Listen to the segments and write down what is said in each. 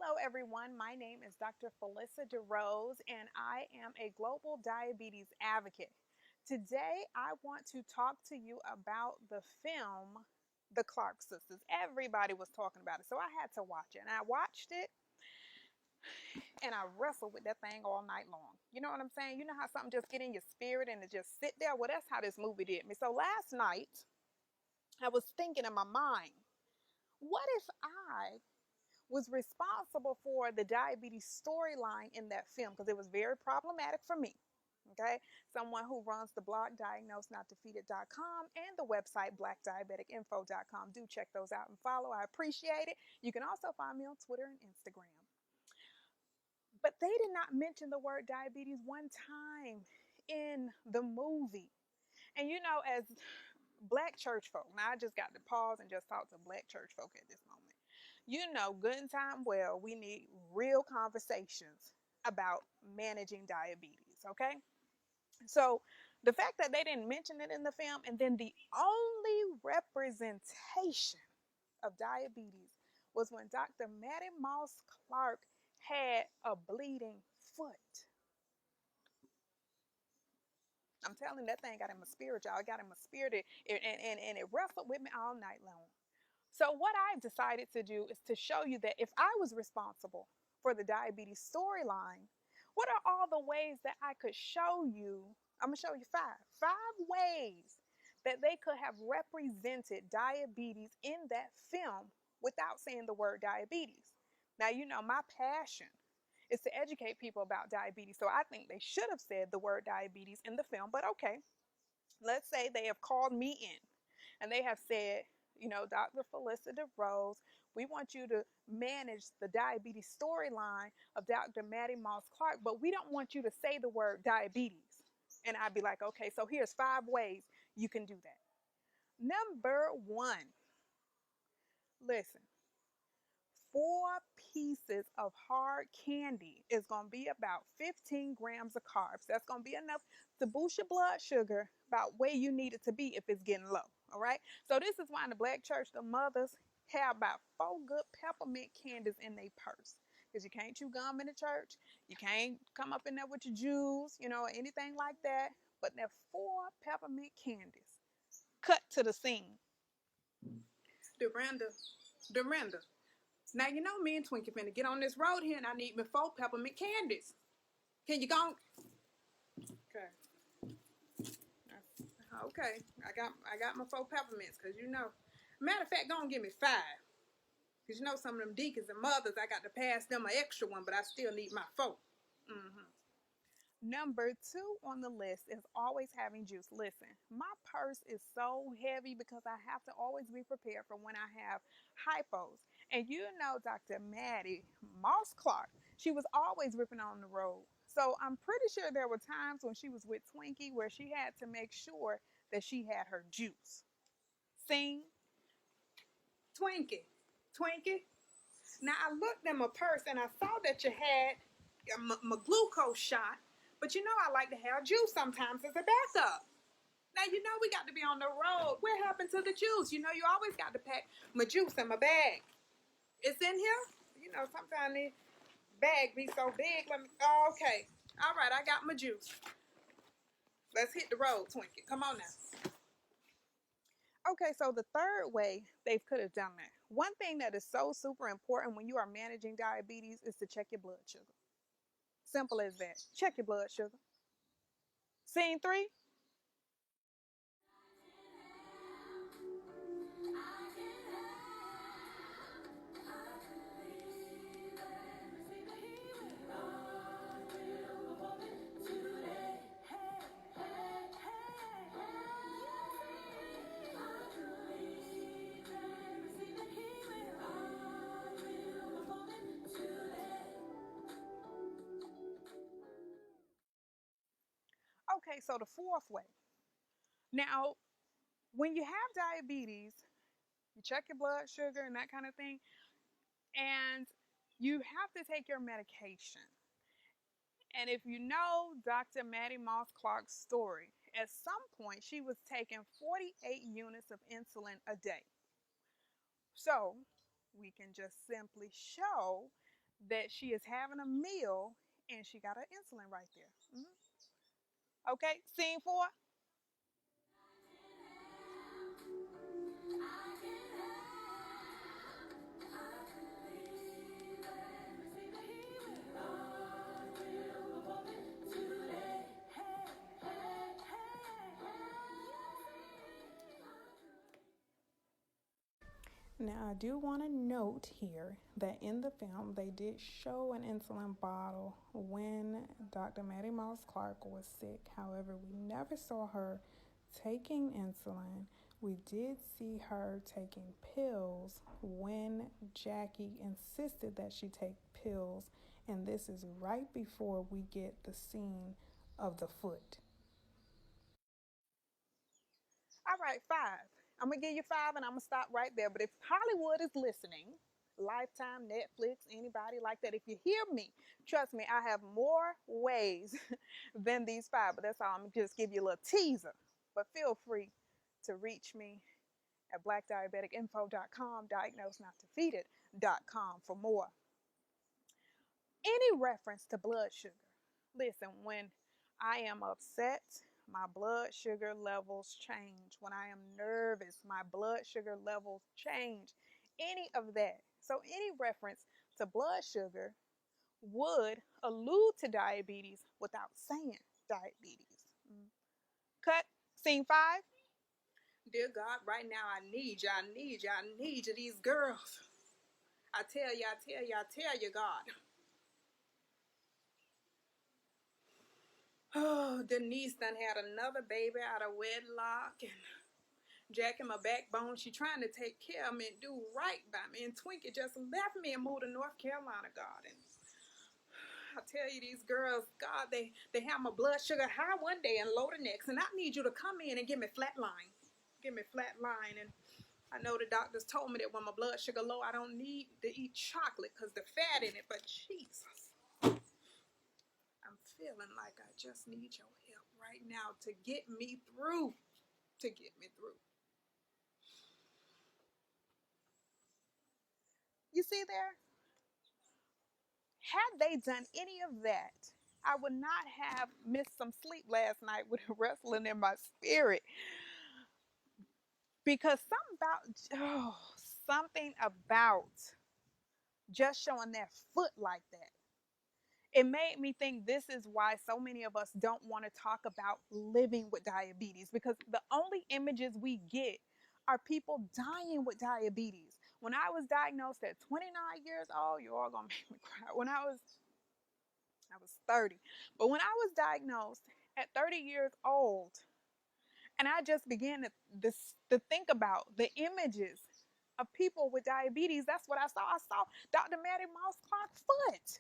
Hello, everyone. My name is Dr. Felissa DeRose, and I am a global diabetes advocate. Today, I want to talk to you about the film, The Clark Sisters. Everybody was talking about it, so I had to watch it. And I watched it, and I wrestled with that thing all night long. You know what I'm saying? You know how something just get in your spirit and it just sit there? Well, that's how this movie did me. So last night, I was thinking in my mind, what if I was responsible for the diabetes storyline in that film because it was very problematic for me. Okay, someone who runs the blog diagnosednotdefeated.com and the website blackdiabeticinfo.com. Do check those out and follow. I appreciate it. You can also find me on Twitter and Instagram. But they did not mention the word diabetes one time in the movie. And you know, as black church folk, now I just got to pause and just talk to black church folk at this moment. You know, good and time well, we need real conversations about managing diabetes, okay? So the fact that they didn't mention it in the film, and then the only representation of diabetes was when Dr. Maddie Moss Clark had a bleeding foot. I'm telling you, that thing got in my spirit, y'all. It got in my spirit, and it wrestled with me all night long. So what I decided to do is to show you that if I was responsible for the diabetes storyline, what are all the ways that I could show you? I'm going to show you five ways that they could have represented diabetes in that film without saying the word diabetes. Now, you know, my passion is to educate people about diabetes. So I think they should have said the word diabetes in the film, but okay. Let's say they have called me in and they have said, you know, Dr. Felissa DeRose, we want you to manage the diabetes storyline of Dr. Maddie Moss Clark, but we don't want you to say the word diabetes. And I'd be like, okay, so here's 5 ways you can do that. Number 1, listen, 4 pieces of hard candy is going to be about 15 grams of carbs. That's going to be enough to boost your blood sugar about where you need it to be if it's getting low. All right. So this is why in the black church, the mothers have about 4 good peppermint candies in their purse. Because you can't chew gum in the church. You can't come up in there with your juice, you know, anything like that. But there are 4 peppermint candies. Cut to the scene. Dorinda. Now, you know me and Twinkie finna get on this road here and I need my 4 peppermint candies. Can you go? Okay. Okay. I got my 4 peppermints because you know. Matter of fact, go and give me 5. Because you know some of them deacons and mothers, I got to pass them an extra one, but I still need my 4. Mm-hmm. Number 2 on the list is always having juice. Listen, my purse is so heavy because I have to always be prepared for when I have hypos. And you know Dr. Maddie Moss Clark, she was always ripping on the road. So I'm pretty sure there were times when she was with Twinkie where she had to make sure that she had her juice. Sing. Twinkie. Now I looked in my purse and I saw that you had my glucose shot. But you know I like to have juice sometimes as a backup. Now you know we got to be on the road. What happened to the juice? You know you always got to pack my juice in my bag. It's in here. You know sometimes the bag be so big. Okay. All right, I got my juice. Let's hit the road, Twinkie. Come on now. Okay, so the third way they could have done that. One thing that is so super important when you are managing diabetes is to check your blood sugar. Simple as that. Check your blood sugar. Scene 3. Okay, so the fourth way. Now, when you have diabetes, you check your blood sugar and that kind of thing, and you have to take your medication. And if you know Dr. Maddie Moss Clark's story, at some point she was taking 48 units of insulin a day. So we can just simply show that she is having a meal and she got her insulin right there. Okay, scene four. Now, I do want to note here that in the film they did show an insulin bottle when Dr. Maddie Moss Clark was sick. However, we never saw her taking insulin. We did see her taking pills when Jackie insisted that she take pills, and this is right before we get the scene of the foot. All right, five. I'm gonna give you five and I'm gonna stop right there. But if Hollywood is listening, Lifetime, Netflix, anybody like that, if you hear me, trust me, I have more ways than these five. But that's all. I'm gonna just give you a little teaser. But feel free to reach me at blackdiabeticinfo.com, diagnosednotdefeated.com for more. Any reference to blood sugar. Listen, when I am upset, my blood sugar levels change. When I am nervous, my blood sugar levels change. Any of that. So, any reference to blood sugar would allude to diabetes without saying diabetes. Cut. Scene five. Dear God, right now I need you. I need you. I need you. These girls. I tell you, I tell you, I tell you, God. Oh, Denise done had another baby out of wedlock and jacking my backbone. She trying to take care of me and do right by me. And Twinkie just left me and moved to North Carolina, God. And I tell you, these girls, God, they have my blood sugar high one day and low the next. And I need you to come in and give me flatline. Give me flatline. And I know the doctors told me that when my blood sugar low, I don't need to eat chocolate because the fat in it. But Jesus, I'm feeling like I just need your help right now to get me through. To get me through. You see there? Had they done any of that, I would not have missed some sleep last night with wrestling in my spirit. Because something about just showing that foot like that. It made me think this is why so many of us don't want to talk about living with diabetes, because the only images we get are people dying with diabetes. When I was diagnosed at 29 years old, you're all gonna make me cry. I was 30. But when I was diagnosed at 30 years old, and I just began to think about the images of people with diabetes, that's what I saw. I saw Dr. Maddie Moss Clark's foot.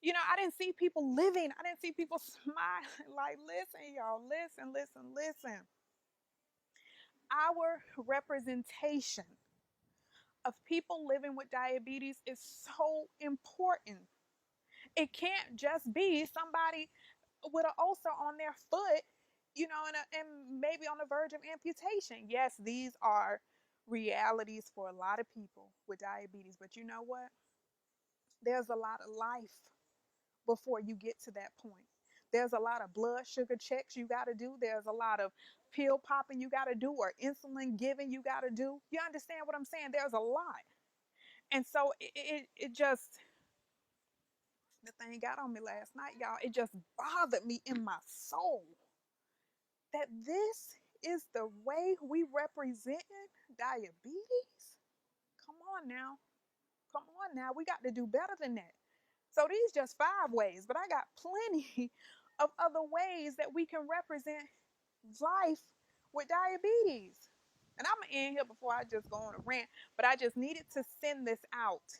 You know, I didn't see people living. I didn't see people smiling. Like, listen, y'all, listen, listen, listen. Our representation of people living with diabetes is so important. It can't just be somebody with an ulcer on their foot, you know, and maybe on the verge of amputation. Yes, these are realities for a lot of people with diabetes, but you know what? There's a lot of life before you get to that point. There's a lot of blood sugar checks you got to do. There's a lot of pill popping you got to do, or insulin giving you got to do. You understand what I'm saying? There's a lot. And so it just, the thing got on me last night, y'all. It just bothered me in my soul that this is the way we represent diabetes. Come on now. Come on now. We got to do better than that. So these just five ways, but I got plenty of other ways that we can represent life with diabetes. And I'm going to end here before I just go on a rant, but I just needed to send this out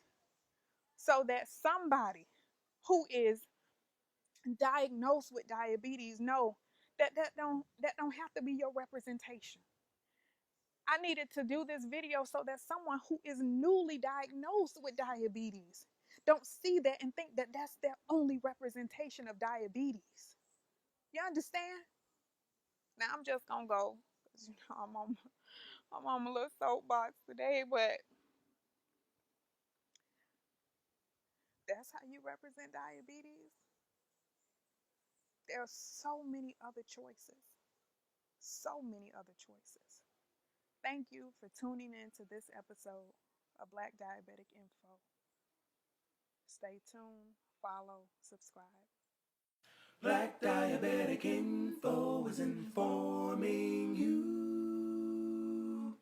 so that somebody who is diagnosed with diabetes know that don't have to be your representation. I needed to do this video so that someone who is newly diagnosed with diabetes don't see that and think that that's their only representation of diabetes. You understand? Now I'm just gonna go, 'cause, you know, I'm on my little soapbox today, but that's how you represent diabetes, there are so many other choices. So many other choices. Thank you for tuning in to this episode of Black Diabetic Info. Stay tuned, follow, subscribe. Black Diabetic Info is informing you.